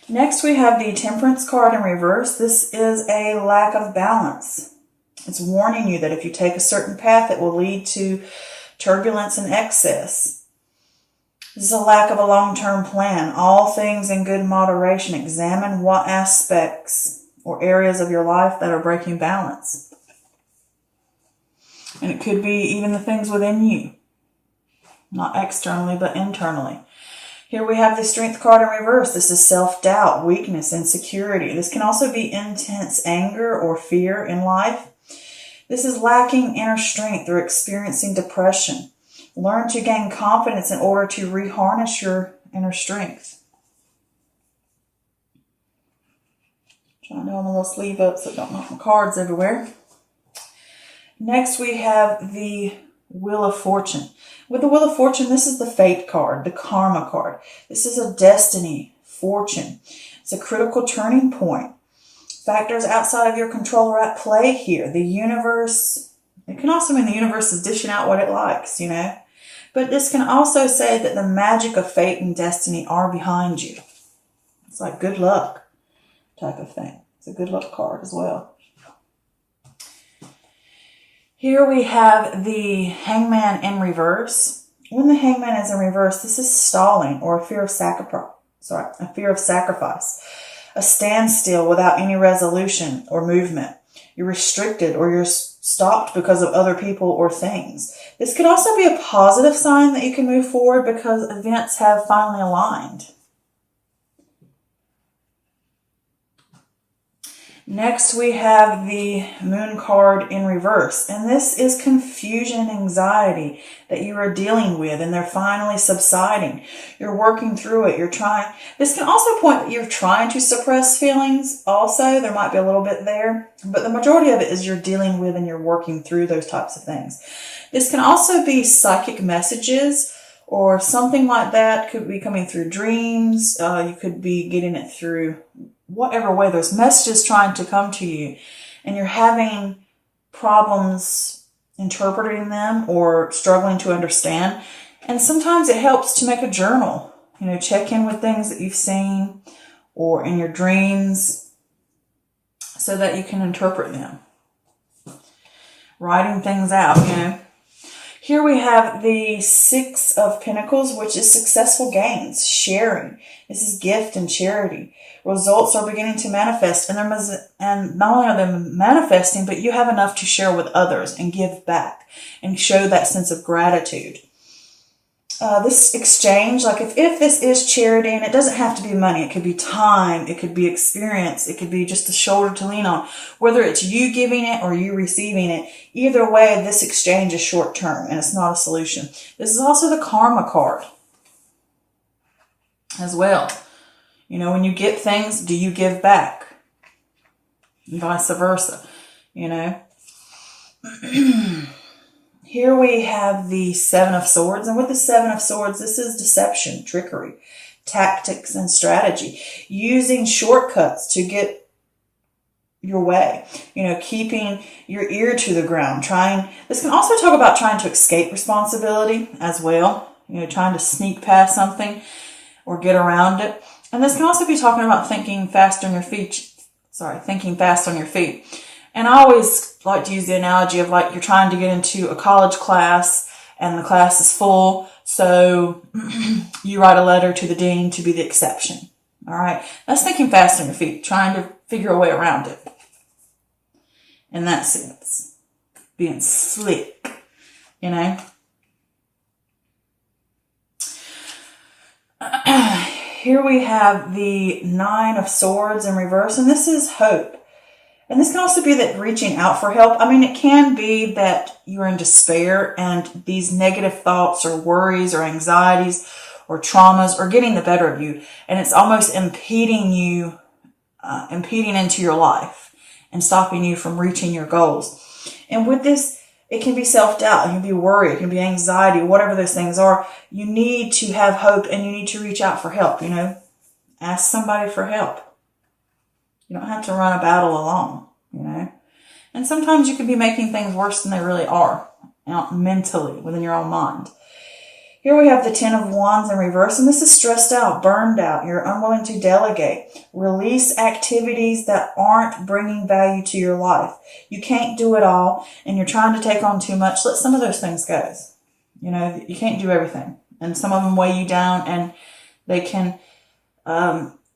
Next, we have the Temperance card in reverse. This is a lack of balance. It's warning you that if you take a certain path, it will lead to turbulence and excess. This is a lack of a long-term plan. All things in good moderation. Examine what aspects or areas of your life that are breaking balance. And it could be even the things within you. Not externally, but internally. Here we have the Strength card in reverse. This is self-doubt, weakness, insecurity. This can also be intense anger or fear in life. This is lacking inner strength or experiencing depression. Learn to gain confidence in order to reharness your inner strength. Trying to hold my little sleeve up so I don't knock my cards everywhere. Next we have the Wheel of Fortune. With the Wheel of Fortune, this is the Fate card, the Karma card. This is a destiny, fortune. It's a critical turning point. Factors outside of your control are at play here. The universe, it can also mean the universe is dishing out what it likes, you know. But this can also say that the magic of fate and destiny are behind you. It's like good luck type of thing. It's a good luck card as well. Here we have the Hangman in reverse. When the Hangman is in reverse, this is stalling or a fear of sacrifice. A standstill without any resolution or movement. You're restricted or you're stopped because of other people or things. This could also be a positive sign that you can move forward because events have finally aligned. Next, we have the Moon card in reverse. And this is confusion and anxiety that you are dealing with, and they're finally subsiding. You're working through it. This can also point that you're trying to suppress feelings also. There might be a little bit there, but the majority of it is you're dealing with and you're working through those types of things. This can also be psychic messages or something like that. Could be coming through dreams. You could be getting it through whatever way. There's messages trying to come to you and you're having problems interpreting them or struggling to understand. And sometimes it helps to make a journal, you know, check in with things that you've seen or in your dreams so that you can interpret them. Writing things out, you know. Here we have the Six of Pentacles, which is successful gains, sharing. This is gift and charity. Results are beginning to manifest, and not only are they manifesting, but you have enough to share with others and give back and show that sense of gratitude. This exchange, like if this is charity, and it doesn't have to be money, it could be time, it could be experience, it could be just a shoulder to lean on. Whether it's you giving it or you receiving it, either way, this exchange is short term and it's not a solution. This is also the Karma card as well. You know, when you get things, do you give back? And vice versa, you know. Here we have the Seven of Swords. And with the Seven of Swords, this is deception, trickery, tactics, and strategy. Using shortcuts to get your way. You know, keeping your ear to the ground. This can also talk about trying to escape responsibility as well. You know, trying to sneak past something or get around it. And this can also be talking about thinking fast on your feet. And I always like to use the analogy of like you're trying to get into a college class and the class is full. So you write a letter to the dean to be the exception. All right. That's thinking fast on your feet, trying to figure a way around it. In that sense, being slick, you know. Here we have the Nine of Swords in reverse, and this is hope. And this can also be that reaching out for help. I mean, it can be that you're in despair and these negative thoughts or worries or anxieties or traumas are getting the better of you. And it's almost impeding into your life and stopping you from reaching your goals. And with this, it can be self-doubt, it can be worry, it can be anxiety, whatever those things are. You need to have hope and you need to reach out for help, you know. Ask somebody for help. You don't have to run a battle alone, you know. And sometimes you could be making things worse than they really are, mentally, within your own mind. Here we have the Ten of Wands in reverse, and this is stressed out, burned out. You're unwilling to delegate. Release activities that aren't bringing value to your life. You can't do it all, and you're trying to take on too much. Let some of those things go. You know, you can't do everything, and some of them weigh you down, and they can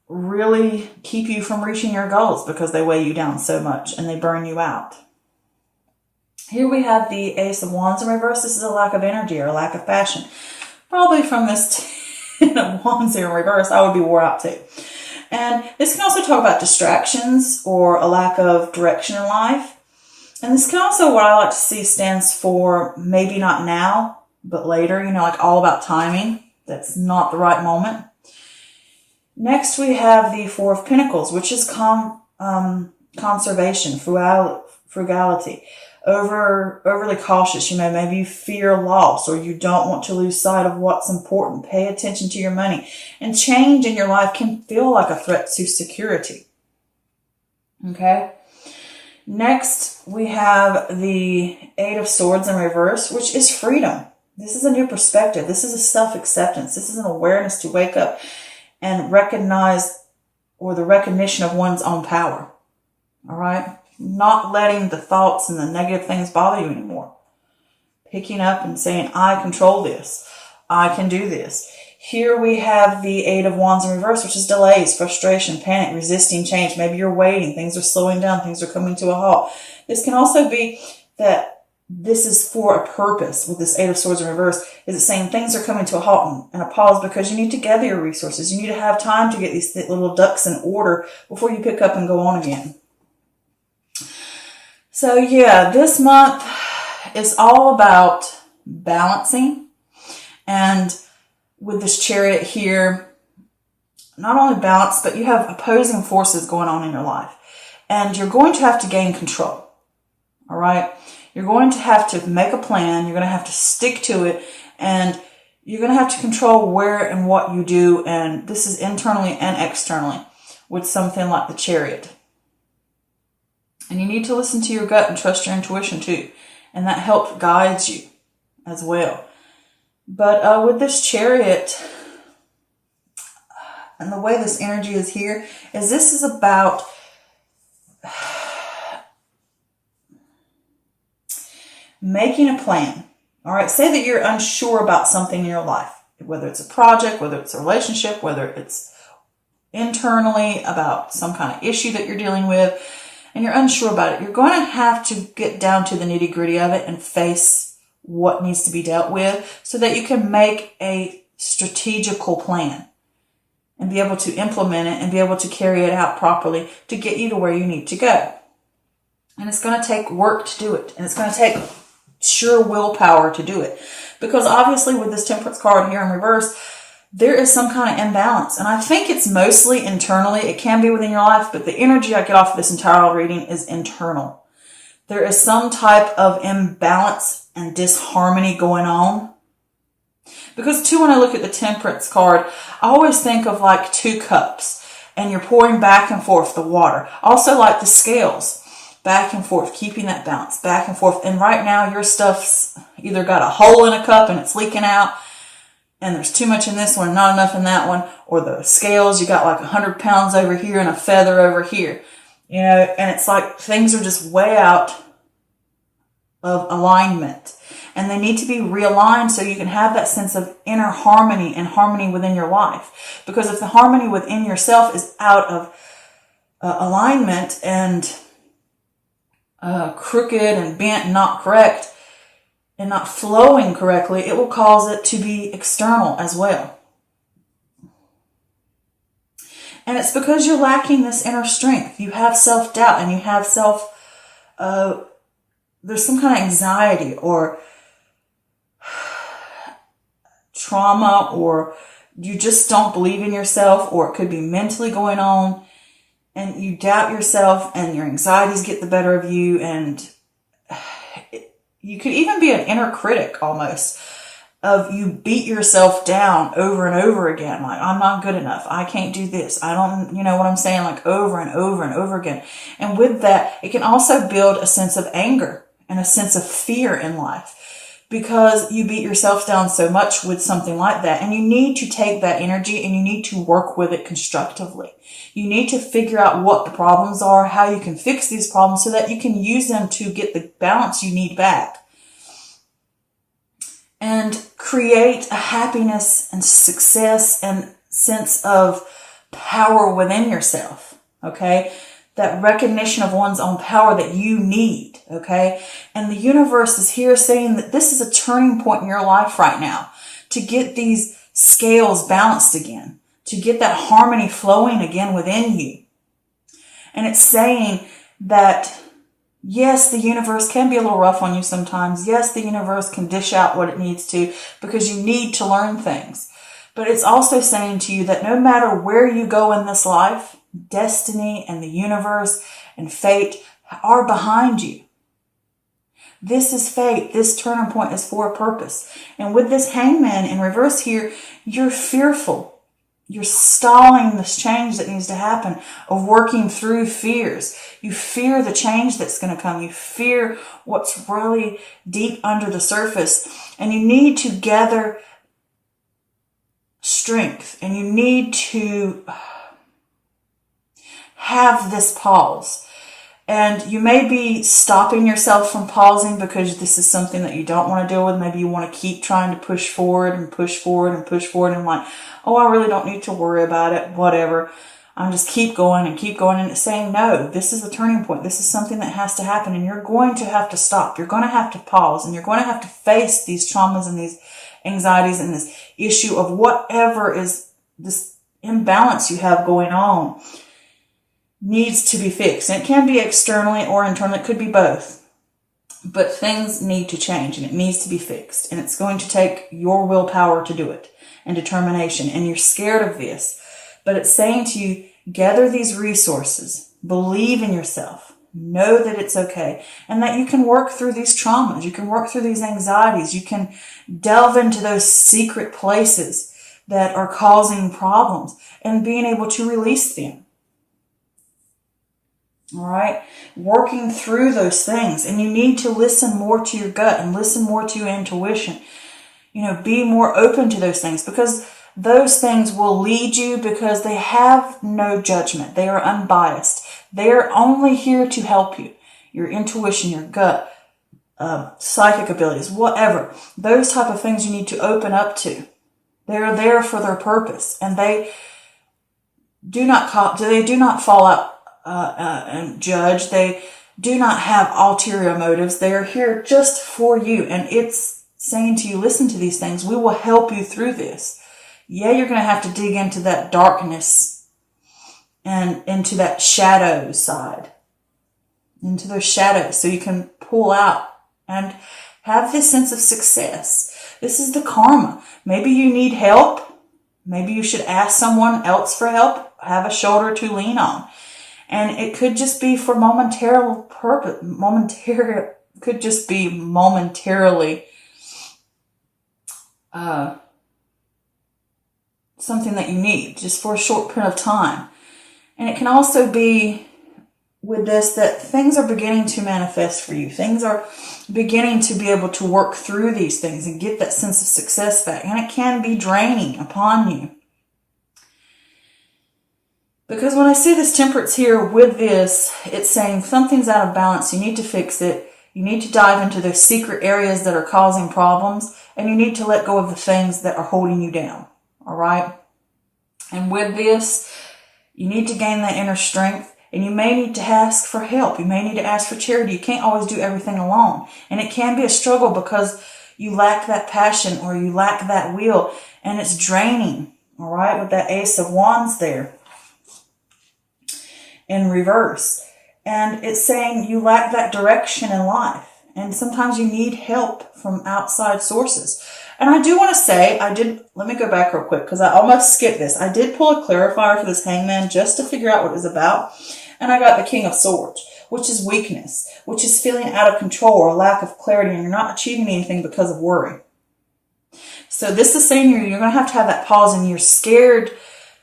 really keep you from reaching your goals because they weigh you down so much and they burn you out. Here we have the Ace of Wands in reverse. This is a lack of energy or a lack of passion. Probably from this Ten of Wands here in reverse, I would be wore out too. And this can also talk about distractions or a lack of direction in life. And this can also, what I like to see, stands for maybe not now, but later, you know, like all about timing. That's not the right moment. Next, we have the Four of Pentacles, which is conservation, frugality. Overly cautious, you know, maybe you fear loss or you don't want to lose sight of what's important. Pay attention to your money. And change in your life can feel like a threat to security. Okay. Next, we have the Eight of Swords in reverse, which is freedom. This is a new perspective. This is a self-acceptance. This is an awareness to wake up and recognize, or the recognition of one's own power. All right. Not letting the thoughts and the negative things bother you anymore. Picking up and saying, I control this. I can do this. Here we have the Eight of Wands in reverse, which is delays, frustration, panic, resisting change. Maybe you're waiting. Things are slowing down. Things are coming to a halt. This can also be that this is for a purpose with this Eight of Swords in reverse. Is it saying things are coming to a halt and a pause because you need to gather your resources. You need to have time to get these little ducks in order before you pick up and go on again. So yeah, this month is all about balancing. And with this Chariot here, not only balance, but you have opposing forces going on in your life. And you're going to have to gain control. All right? You're going to have to make a plan. You're going to have to stick to it. And you're going to have to control where and what you do. And this is internally and externally with something like the Chariot. And you need to listen to your gut and trust your intuition too. And that helps guide you as well. But with this Chariot, and the way this energy is here, is this is about making a plan. All right, say that you're unsure about something in your life, whether it's a project, whether it's a relationship, whether it's internally about some kind of issue that you're dealing with, and you're unsure about it. You're going to have to get down to the nitty-gritty of it and face what needs to be dealt with so that you can make a strategical plan and be able to implement it and be able to carry it out properly to get you to where you need to go. And it's going to take work to do it. And it's going to take sure willpower to do it. Because obviously with this Temperance card here in reverse, there is some kind of imbalance. And I think it's mostly internally. It can be within your life, but the energy I get off of this entire reading is internal. There is some type of imbalance and disharmony going on. Because too, when I look at the Temperance card, I always think of like two cups and you're pouring back and forth the water. Also like the scales, back and forth, keeping that balance, back and forth. And right now your stuff's either got a hole in a cup and it's leaking out, and there's too much in this one, not enough in that one, or the scales, you got like 100 pounds over here and a feather over here, you know, and it's like things are just way out of alignment, and they need to be realigned so you can have that sense of inner harmony and harmony within your life. Because if the harmony within yourself is out of alignment and crooked and bent, not correct, and not flowing correctly, it will cause it to be external as well. And it's because you're lacking this inner strength. You have self-doubt and you have there's some kind of anxiety or trauma, or you just don't believe in yourself, or it could be mentally going on and you doubt yourself and your anxieties get the better of you, and you could even be an inner critic almost of you beat yourself down over and over again. Like, I'm not good enough. I can't do this. I don't, you know what I'm saying? Like over and over and over again. And with that, it can also build a sense of anger and a sense of fear in life, because you beat yourself down so much with something like that. And you need to take that energy and you need to work with it constructively. You need to figure out what the problems are, how you can fix these problems so that you can use them to get the balance you need back. And create a happiness and success and sense of power within yourself, okay? That recognition of one's own power that you need, okay? And the universe is here saying that this is a turning point in your life right now to get these scales balanced again, to get that harmony flowing again within you. And it's saying that, yes, the universe can be a little rough on you sometimes. Yes, the universe can dish out what it needs to because you need to learn things. But it's also saying to you that no matter where you go in this life, destiny and the universe and fate are behind you. This is fate. This turning point is for a purpose. And with this hangman in reverse here, you're fearful. You're stalling this change that needs to happen, of working through fears. You fear the change that's going to come. You fear what's really deep under the surface. And you need to gather strength. And you need to have this pause. And you may be stopping yourself from pausing because this is something that you don't want to deal with. Maybe you want to keep trying to push forward and push forward and push forward. And like, oh, I really don't need to worry about it. Whatever. I'm just keep going and keep going. And it's saying, no, this is the turning point. This is something that has to happen. And you're going to have to stop. You're going to have to pause. And you're going to have to face these traumas and these anxieties and this issue of whatever is this imbalance you have going on. Needs to be fixed. And it can be externally or internally. It could be both. But things need to change and it needs to be fixed. And it's going to take your willpower to do it and determination. And you're scared of this. But it's saying to you, gather these resources. Believe in yourself. Know that it's okay. And that you can work through these traumas. You can work through these anxieties. You can delve into those secret places that are causing problems and being able to release them. All right, working through those things. And you need to listen more to your gut and listen more to your intuition. You know, be more open to those things because those things will lead you because they have no judgment. They are unbiased. They are only here to help you. Your intuition, your gut, psychic abilities, whatever. Those type of things you need to open up to. They're there for their purpose. And they do not fall out and judge. They do not have ulterior motives. They are here just for you. And it's saying to you, listen to these things. We will help you through this. Yeah, you're going to have to dig into that darkness and into that shadow side, into those shadows so you can pull out and have this sense of success. This is the karma. Maybe you need help. Maybe you should ask someone else for help. Have a shoulder to lean on. And it could just be for momentary purpose. Could just be momentarily something that you need just for a short period of time. And it can also be with this that things are beginning to manifest for you. Things are beginning to be able to work through these things and get that sense of success back. And it can be draining upon you. Because when I see this temperance here with this, it's saying something's out of balance. You need to fix it. You need to dive into those secret areas that are causing problems. And you need to let go of the things that are holding you down. All right? And with this, you need to gain that inner strength. And you may need to ask for help. You may need to ask for charity. You can't always do everything alone. And it can be a struggle because you lack that passion or you lack that will. And it's draining. All right? With that Ace of Wands there in reverse. And it's saying you lack that direction in life. And sometimes you need help from outside sources. And I do want to say, let me go back real quick because I almost skipped this. I did pull a clarifier for this hangman just to figure out what it was about. And I got the King of Swords, which is weakness, which is feeling out of control or a lack of clarity, and you're not achieving anything because of worry. So this is saying you're going to have that pause, and you're scared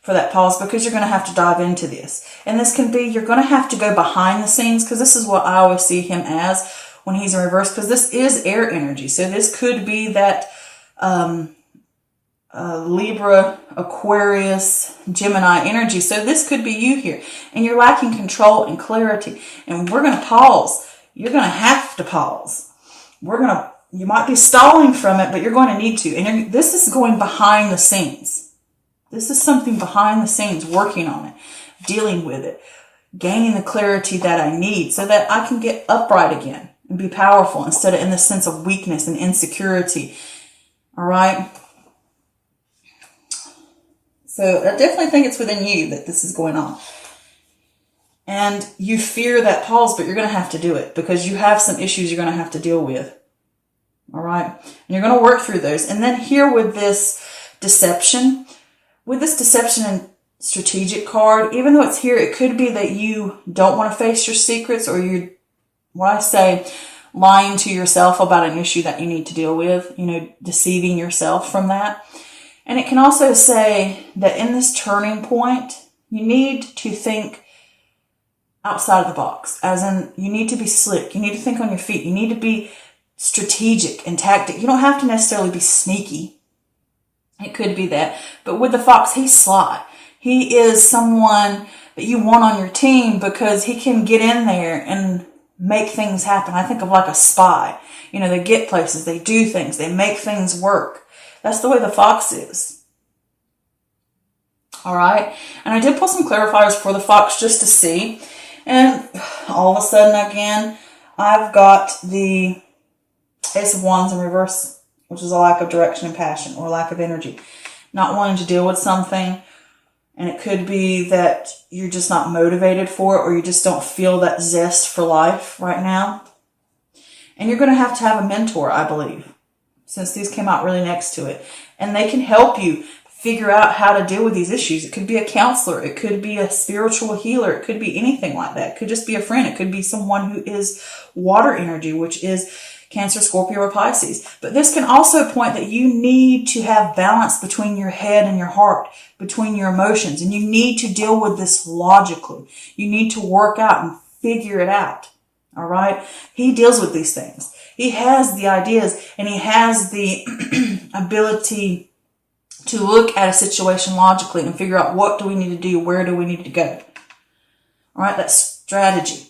for that pause because you're going to have to dive into this. And this can be, you're going to have to go behind the scenes because this is what I always see him as, when he's in reverse, because this is air energy. So this could be that Libra, Aquarius, Gemini energy. So this could be you here. And you're lacking control and clarity. And we're going to pause. You're going to have to pause. You might be stalling from it, but you're going to need to. And this is going behind the scenes. This is something behind the scenes, working on it, dealing with it, gaining the clarity that I need so that I can get upright again and be powerful instead of in this sense of weakness and insecurity. All right? So I definitely think it's within you that this is going on. And you fear that pause, but you're going to have to do it because you have some issues you're going to have to deal with. All right? And you're going to work through those. And then here with this deception and strategic card, even though it's here, it could be that you don't want to face your secrets, or you're, lying to yourself about an issue that you need to deal with, deceiving yourself from that. And it can also say that in this turning point, you need to think outside of the box, as in you need to be slick. You need to think on your feet. You need to be strategic and tactic. You don't have to necessarily be sneaky. It could be that. But with the fox, he's sly. He is someone that you want on your team because he can get in there and make things happen. I think of like a spy. They get places, they do things, they make things work. That's the way the fox is. All right. And I did pull some clarifiers for the fox just to see. And all of a sudden, again, I've got the Ace of Wands in reverse, which is a lack of direction and passion, or lack of energy. Not wanting to deal with something. And it could be that you're just not motivated for it, or you just don't feel that zest for life right now. And you're going to have a mentor, I believe, since these came out really next to it. And they can help you figure out how to deal with these issues. It could be a counselor. It could be a spiritual healer. It could be anything like that. It could just be a friend. It could be someone who is water energy, which is Cancer, Scorpio, or Pisces. But this can also point that you need to have balance between your head and your heart, between your emotions. And you need to deal with this logically. You need to work out and figure it out. All right? He deals with these things. He has the ideas, and he has the ability to look at a situation logically and figure out what do we need to do, where do we need to go. All right? That's strategy.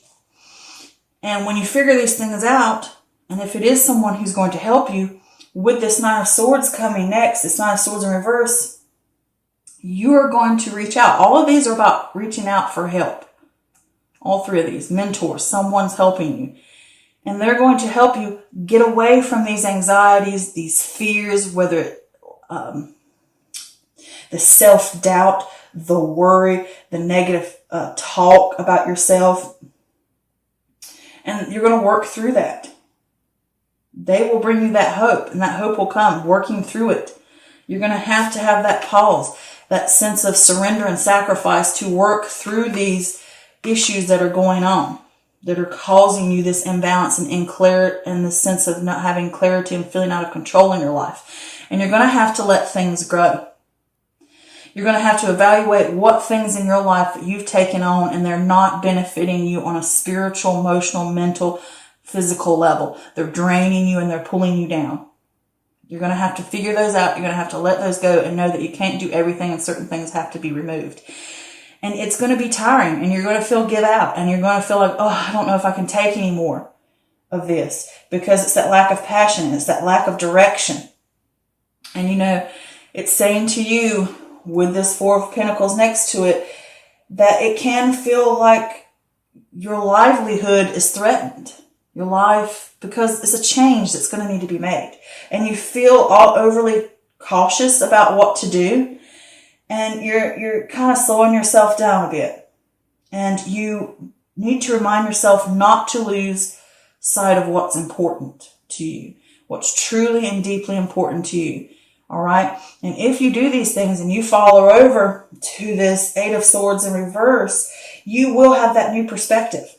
And when you figure these things out, and if it is someone who's going to help you, with this Nine of Swords coming next, this Nine of Swords in reverse, you are going to reach out. All of these are about reaching out for help. All three of these. Mentors. Someone's helping you. And they're going to help you get away from these anxieties, these fears, whether the self-doubt, the worry, the negative talk about yourself. And you're going to work through that. They will bring you that hope, and that hope will come working through it. You're going to have that pause, that sense of surrender and sacrifice to work through these issues that are going on, that are causing you this imbalance and and the sense of not having clarity and feeling out of control in your life. And you're going to have to let things grow. You're going to have to evaluate what things in your life that you've taken on and they're not benefiting you on a spiritual, emotional, mental, physical level. They're draining you and they're pulling you down. You're going to have to figure those out. You're going to have to let those go and know that you can't do everything and certain things have to be removed. And it's going to be tiring, and you're going to feel give out, and you're going to feel like, oh, I don't know if I can take any more of this, because it's that lack of passion. It's that lack of direction. And it's saying to you with this Four of Pentacles next to it that it can feel like your livelihood is threatened. Your life, because it's a change that's going to need to be made. And you feel all overly cautious about what to do. And you're kind of slowing yourself down a bit. And you need to remind yourself not to lose sight of what's important to you. What's truly and deeply important to you. All right? And if you do these things and you follow over to this Eight of Swords in reverse, you will have that new perspective.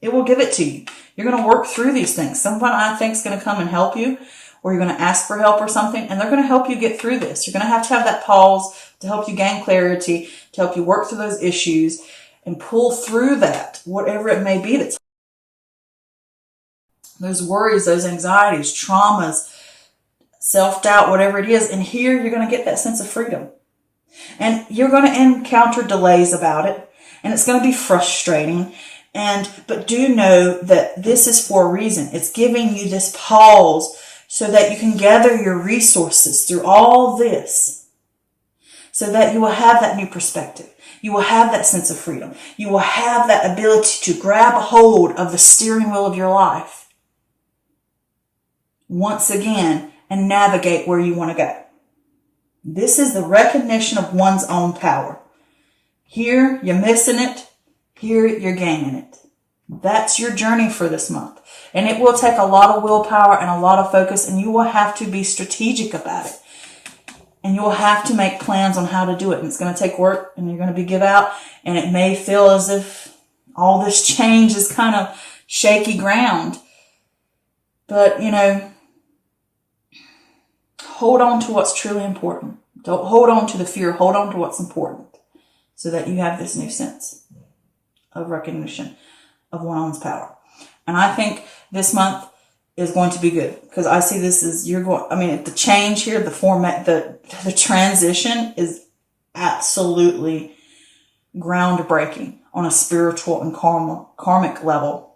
It will give it to you. You're going to work through these things. Someone I think is going to come and help you, or you're going to ask for help or something, and they're going to help you get through this. You're going to have that pause to help you gain clarity, to help you work through those issues and pull through that, whatever it may be that's those worries, those anxieties, traumas, self-doubt, whatever it is. And here you're going to get that sense of freedom. And you're going to encounter delays about it. And it's going to be frustrating. But do know that this is for a reason. It's giving you this pause so that you can gather your resources through all this, so that you will have that new perspective. You will have that sense of freedom. You will have that ability to grab a hold of the steering wheel of your life once again and navigate where you want to go. This is the recognition of one's own power. Here, you're missing it. Here, you're gaining it. That's your journey for this month. And it will take a lot of willpower and a lot of focus, and you will have to be strategic about it. And you will have to make plans on how to do it. And it's going to take work, and you're going to be give out. And it may feel as if all this change is kind of shaky ground. But, hold on to what's truly important. Don't hold on to the fear. Hold on to what's important so that you have this new sense of recognition of one's power. And I think this month is going to be good because I see this as the change here, the format, the transition is absolutely groundbreaking on a spiritual and karmic level.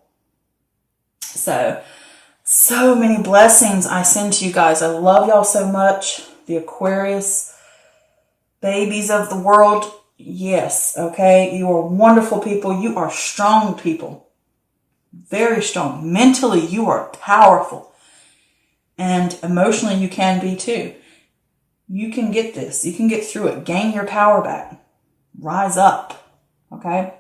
So many blessings I send to you guys. I love y'all so much. The Aquarius babies of the world. Yes, okay. You are wonderful people. You are strong people. Very strong. Mentally, you are powerful. And emotionally, you can be too. You can get this. You can get through it. Gain your power back. Rise up. Okay?